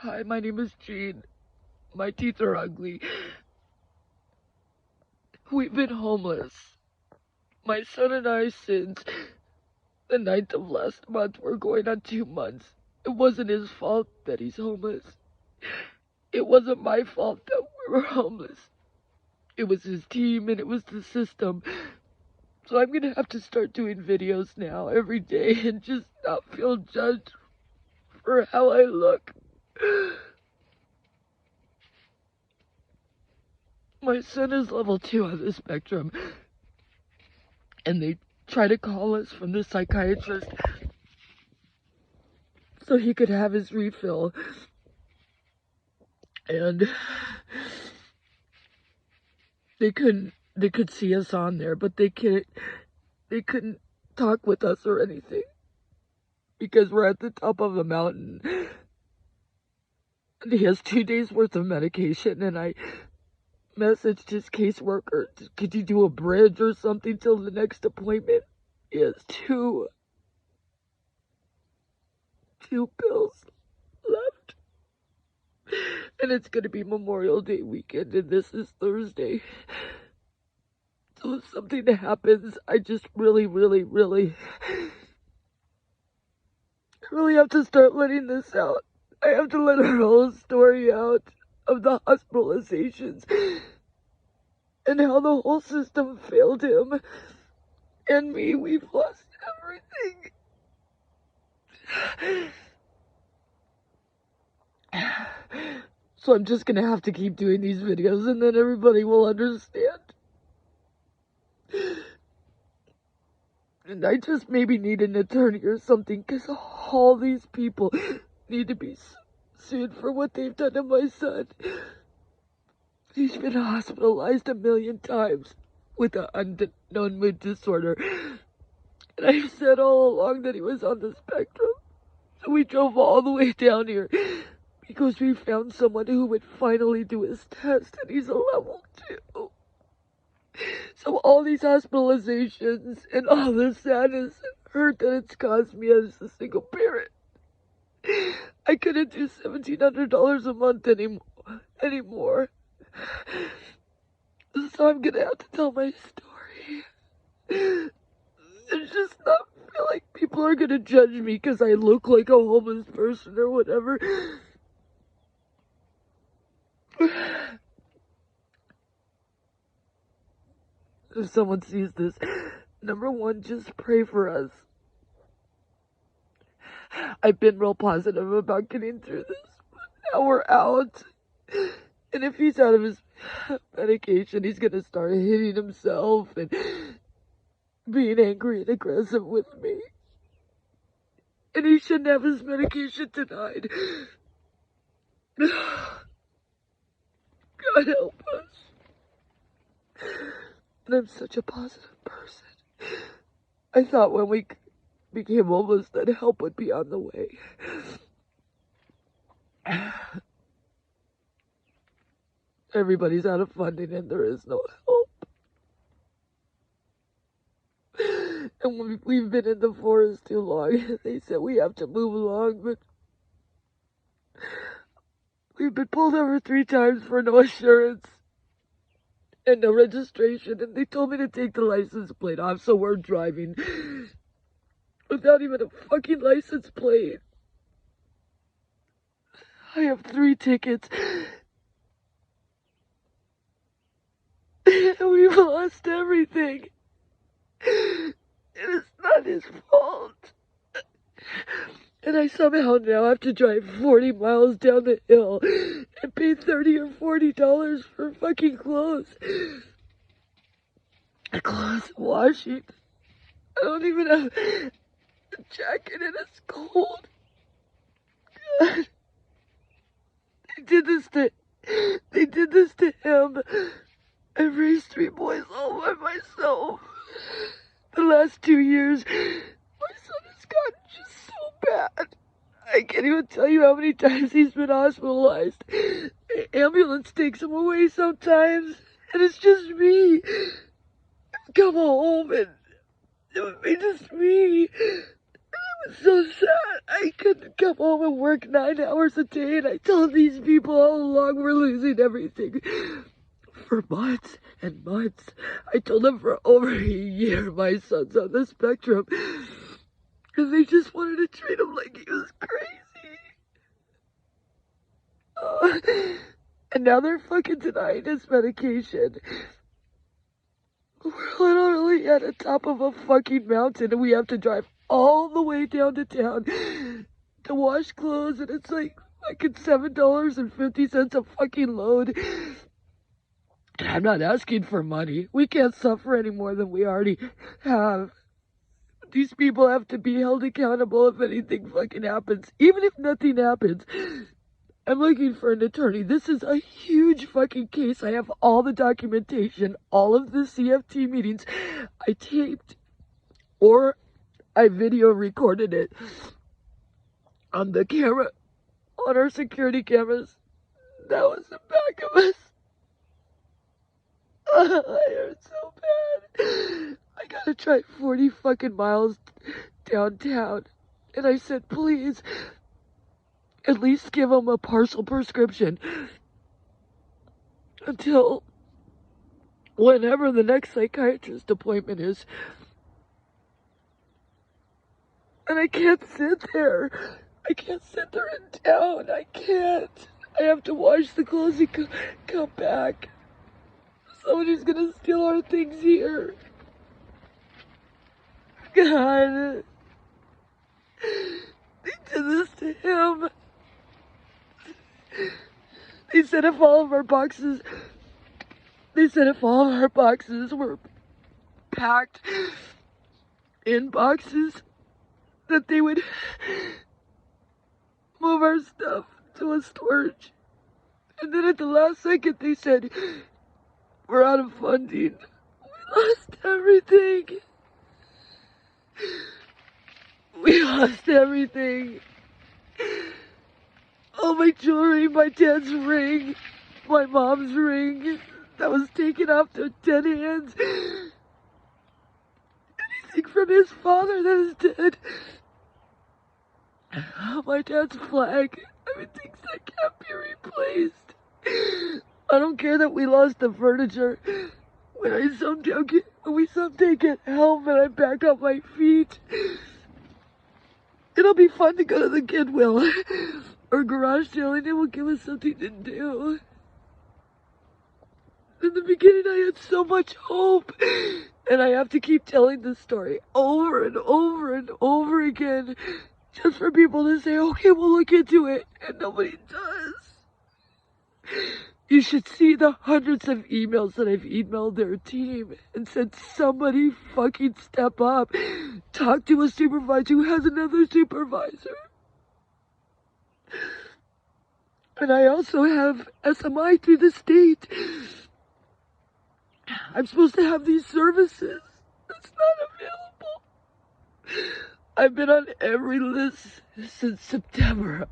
Hi, my name is Jean. My teeth are ugly. We've been homeless. My son and I, since the 9th of last month, we're going on 2 months. It wasn't his fault that he's homeless. It wasn't my fault that we were homeless. It was his team and it was the system. So I'm gonna have to start doing videos now every day and just not feel judged for how I look. My son is level 2 on the spectrum, and they try to call us from the psychiatrist so he could have his refill. And they could see us on there, but they couldn't talk with us or anything because we're at the top of a mountain. And he has 2 days worth of medication, and I messaged his caseworker, could you do a bridge or something till the next appointment? He has two pills left. And it's gonna be Memorial Day weekend, and this is Thursday. So if something happens, I just really have to start letting this out. I have to let our whole story out of the hospitalizations and how the whole system failed him and me. We've lost everything. So I'm just gonna have to keep doing these videos and then everybody will understand. And I just maybe need an attorney or something, because all these people need to be sued for what they've done to my son. He's been hospitalized 1,000,000 times with an unknown mood disorder. And I've said all along that he was on the spectrum. So we drove all the way down here because we found someone who would finally do his test, and he's a level 2. So all these hospitalizations and all the sadness and hurt that it's caused me as a single parent, I couldn't do $1,700 a month anymore. So I'm gonna have to tell my story. And just not feel like people are gonna judge me because I look like a homeless person or whatever. If someone sees this, number one, just pray for us. I've been real positive about getting through this, but now we're out. And if he's out of his medication, he's gonna start hitting himself and being angry and aggressive with me. And he shouldn't have his medication denied. God help us. And I'm such a positive person. I thought when we became homeless that help would be on the way. Everybody's out of funding and there is no help. And we've been in the forest too long. They said we have to move along, but we've been pulled over 3 times for no insurance and no registration, and they told me to take the license plate off, so we're driving without even a fucking license plate. I have 3 tickets. And we've lost everything. And it's not his fault. And I somehow now have to drive 40 miles down the hill and pay $30 or $40 for fucking clothes. Clothes washing. I don't even have a jacket and it's cold. God. They did this to him. I raised 3 boys all by myself. The last 2 years, my son has gotten just so bad. I can't even tell you how many times he's been hospitalized. The ambulance takes him away sometimes, and it's just me. Come home, and it would be just me. And I was so sad. I couldn't come home and work 9 hours a day, and I told these people all along we're losing everything. For months and months. I told them for over a year my son's on the spectrum. And they just wanted to treat him like he was crazy. And now they're fucking denying his medication. We're literally at the top of a fucking mountain, and we have to drive all the way down to town to wash clothes, and it's like fucking $7.50 a fucking load. And I'm not asking for money. We can't suffer any more than we already have. These people have to be held accountable if anything fucking happens. Even if nothing happens. I'm looking for an attorney. This is a huge fucking case. I have all the documentation, all of the CFT meetings. I taped or I video recorded it on the camera, on our security cameras. That was the back of us. I hurt so bad. I gotta drive 40 fucking miles downtown. And I said, please, at least give him a partial prescription until whenever the next psychiatrist appointment is. And I can't sit there. I can't sit there in town. I can't. I have to wash the clothes and come back. Somebody's gonna steal our things here. God. They did this to him. They said if all of our boxes were packed in boxes, that they would move our stuff to a storage. And then at the last second they said, we're out of funding. We lost everything. We lost everything. All my jewelry, my dad's ring, my mom's ring that was taken off their dead hands. Anything from his father that is dead. My dad's flag. Everything's that can't be replaced. I don't care that we lost the furniture. When we someday get help and I'm back on my feet, it'll be fun to go to the Goodwill or garage sale, and it will give us something to do. In the beginning, I had so much hope, and I have to keep telling this story over and over and over again, just for people to say, okay, we'll look into it, and nobody does. You should see the hundreds of emails that I've emailed their team and said, somebody fucking step up. Talk to a supervisor who has another supervisor. And I also have SMI through the state. I'm supposed to have these services. It's not available. I've been on every list since September.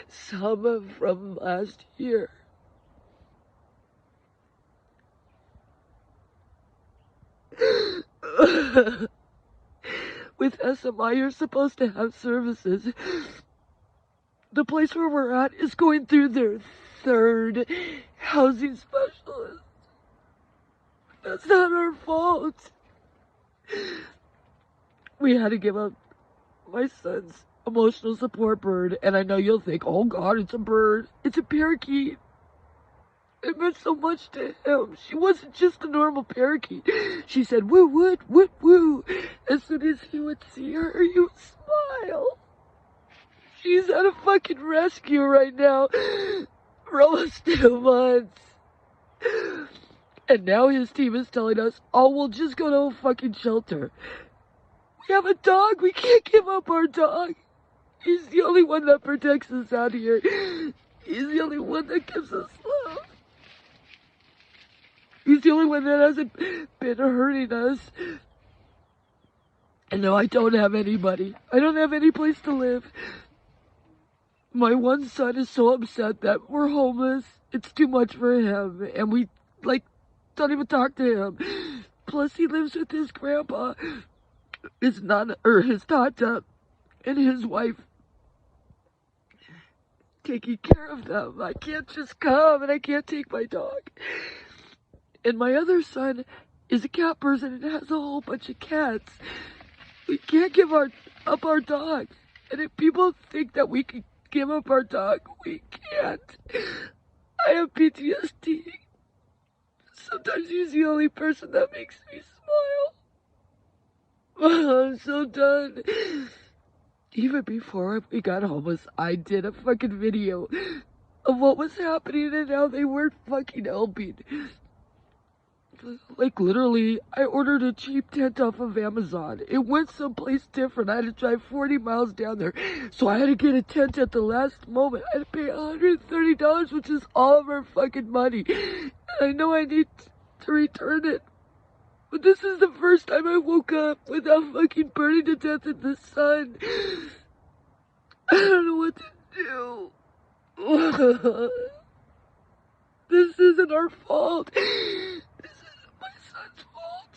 Some from last year. With SMI, you're supposed to have services. The place where we're at is going through their third housing specialist. That's not our fault. We had to give up my son's emotional support bird, and I know you'll think, oh God, it's a bird. It's a parakeet. It meant so much to him. She wasn't just a normal parakeet. She said, woo, woo, woo, woo. As soon as he would see her, he would smile. She's at a fucking rescue right now for almost 2 months. And now his team is telling us, oh, we'll just go to a fucking shelter. We have a dog. We can't give up our dog. He's the only one that protects us out here. He's the only one that gives us love. He's the only one that hasn't been hurting us. And no, I don't have anybody. I don't have any place to live. My one son is so upset that we're homeless. It's too much for him. And we, don't even talk to him. Plus, he lives with his grandpa. his nana, or his tata, and his wife taking care of them. I can't just come and I can't take my dog. And my other son is a cat person and has a whole bunch of cats. We can't give up our dog. And if people think that we can give up our dog, we can't. I have PTSD. Sometimes he's the only person that makes me smile. I'm so done. Even before we got homeless, I did a fucking video of what was happening and how they weren't fucking helping. Like, literally, I ordered a cheap tent off of Amazon. It went someplace different. I had to drive 40 miles down there. So I had to get a tent at the last moment. I had to pay $130, which is all of our fucking money. And I know I need to return it. But this is the first time I woke up without fucking burning to death in the sun. I don't know what to do. This isn't our fault. This isn't my son's fault.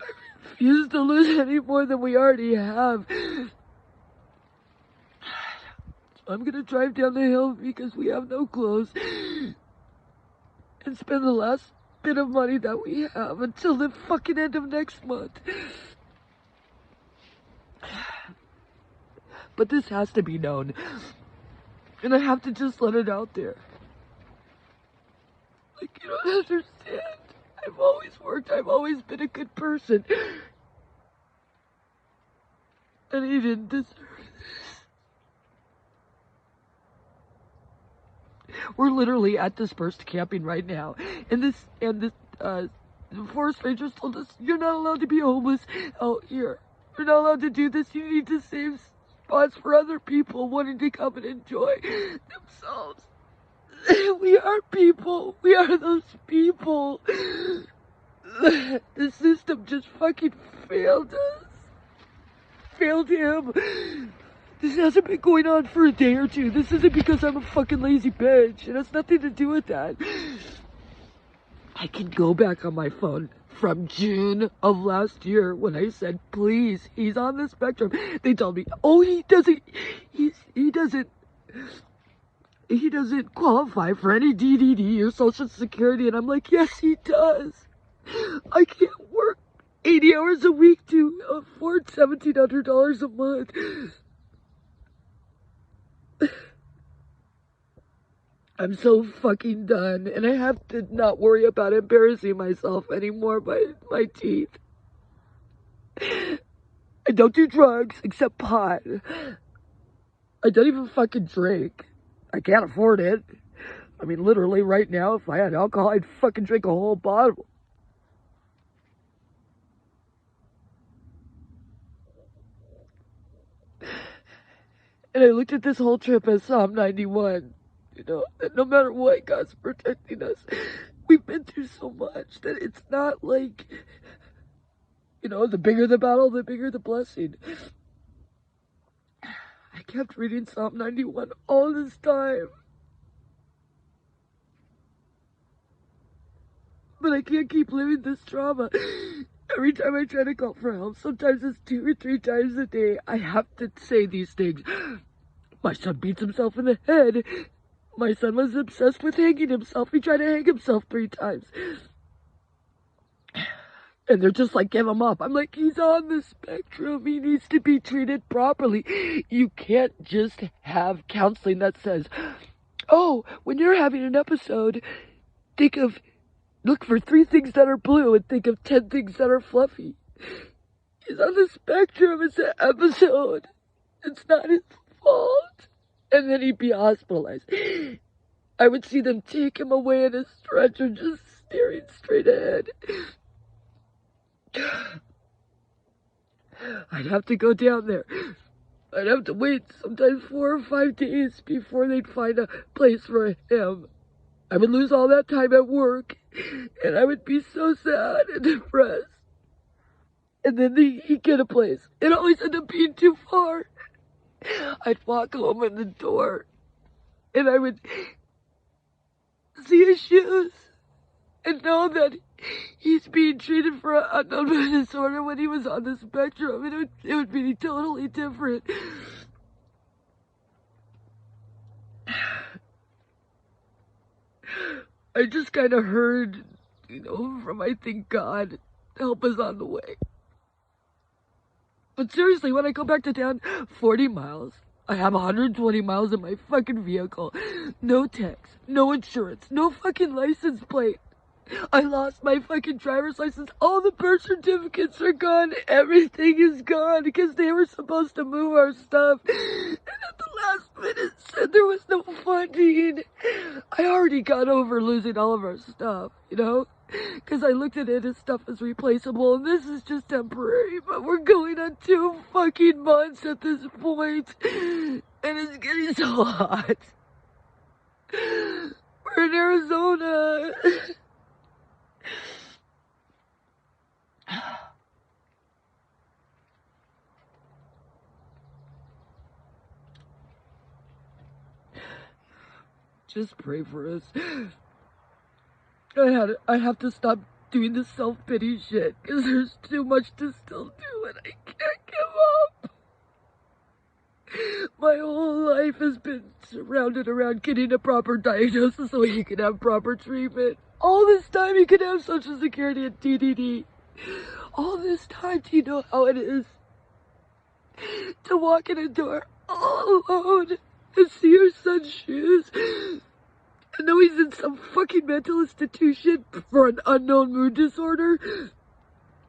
I refuse to lose any more than we already have. I'm gonna drive down the hill because we have no clothes and spend the last bit of money that we have until the fucking end of next month. But this has to be known. And I have to just let it out there. Like, you don't understand. I've always worked. I've always been a good person. And he didn't deserve this. We're literally at dispersed camping right now. And the forest rangers told us, you're not allowed to be homeless out here. You're not allowed to do this. You need to save spots for other people wanting to come and enjoy themselves. We are people. We are those people. The system just fucking failed us. Failed him. This hasn't been going on for a day or two. This isn't because I'm a fucking lazy bitch. It has nothing to do with that. I can go back on my phone from June of last year when I said, please, he's on the spectrum. They told me, oh, he doesn't qualify for any DDD or Social Security. And I'm like, yes, he does. I can't work 80 hours a week to afford $1,700 a month. I'm so fucking done, and I have to not worry about embarrassing myself anymore by my teeth. I don't do drugs except pot. I don't even fucking drink. I can't afford it. I mean, literally right now, if I had alcohol, I'd fucking drink a whole bottle. And I looked at this whole trip as Psalm 91. You know, that no matter what, God's protecting us. We've been through so much that it's not like, you know, the bigger the battle, the bigger the blessing. I kept reading Psalm 91 all this time. But I can't keep living this trauma. Every time I try to call for help, sometimes it's 2 or 3 times a day, I have to say these things. My son beats himself in the head. My son was obsessed with hanging himself. He tried to hang himself 3 times. And they're just like, give him up. I'm like, he's on the spectrum. He needs to be treated properly. You can't just have counseling that says, oh, when you're having an episode, look for 3 things that are blue and think of 10 things that are fluffy. He's on the spectrum. It's an episode. It's not his fault. And then he'd be hospitalized. I would see them take him away in a stretcher, just staring straight ahead. I'd have to go down there. I'd have to wait sometimes 4 or 5 days before they'd find a place for him. I would lose all that time at work, and I would be so sad and depressed. And then he'd get a place. It always ended up being too far. I'd walk home in the door, and I would see his shoes. and know that he's being treated for an unknown disorder when he was on the spectrum. It would be totally different. I just kind of heard, from I think God, help is on the way. But seriously, when I go back to town, 40 miles. I have 120 miles in my fucking vehicle. No tax, no insurance, no fucking license plate. I lost my fucking driver's license. All the birth certificates are gone. Everything is gone because they were supposed to move our stuff. And at the last minute said there was no funding. I already got over losing all of our stuff, because I looked at it as stuff as replaceable, and this is just temporary, but we're going on 2 fucking months at this point, and it's getting so hot. We're in Arizona. Just pray for us. I have to stop doing the self-pity shit, because there's too much to still do, and I can't give up. My whole life has been surrounded around getting a proper diagnosis so he can have proper treatment. All this time he could have Social Security and TDD. All this time, do you know how it is to walk in a door all alone and see your son's shoes and know he's in some fucking mental institution for an unknown mood disorder?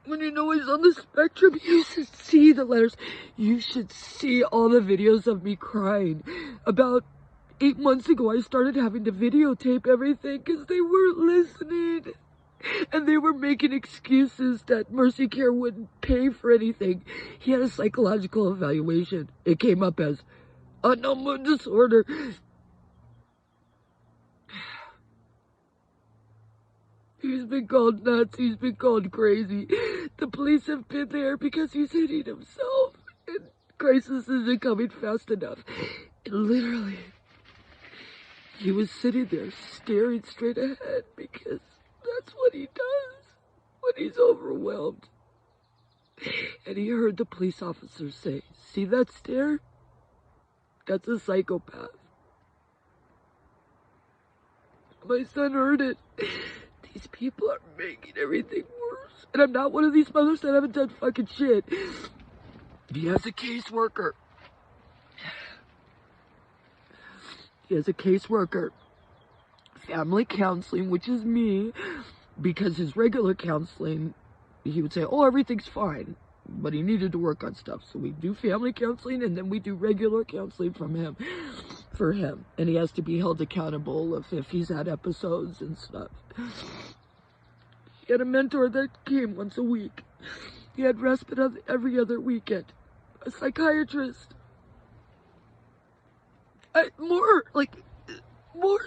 When you know he's on the spectrum, you should see the letters. You should see all the videos of me crying. About 8 months ago, I started having to videotape everything because they weren't listening. And they were making excuses that Mercy Care wouldn't pay for anything. He had a psychological evaluation. It came up as unknown mood disorder. He's been called nuts. He's been called crazy. The police have been there because he's hitting himself. And crisis isn't coming fast enough. And literally, he was sitting there staring straight ahead because that's what he does when he's overwhelmed. And he heard the police officer say, "See that stare? That's a psychopath." My son heard it. These people are making everything worse. And I'm not one of these mothers that haven't done fucking shit. He has a caseworker. Family counseling, which is me, because his regular counseling, he would say, "Oh, everything's fine." But he needed to work on stuff. So we do family counseling, and then we do regular counseling for him. And he has to be held accountable if he's had episodes and stuff. He had a mentor that came once a week. He had respite every other weekend. A psychiatrist. More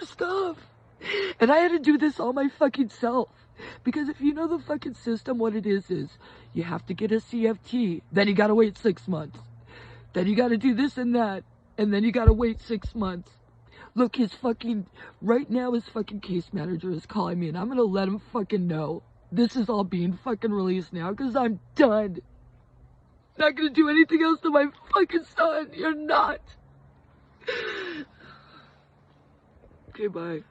stuff. And I had to do this all my fucking self. Because if you know the fucking system, what it is you have to get a CFT. Then you gotta wait 6 months. Then you gotta do this and that. And then you gotta wait 6 months. Look, right now his fucking case manager is calling me, and I'm gonna let him fucking know. This is all being fucking released now, because I'm done. Not gonna do anything else to my fucking son. You're not. Okay, bye.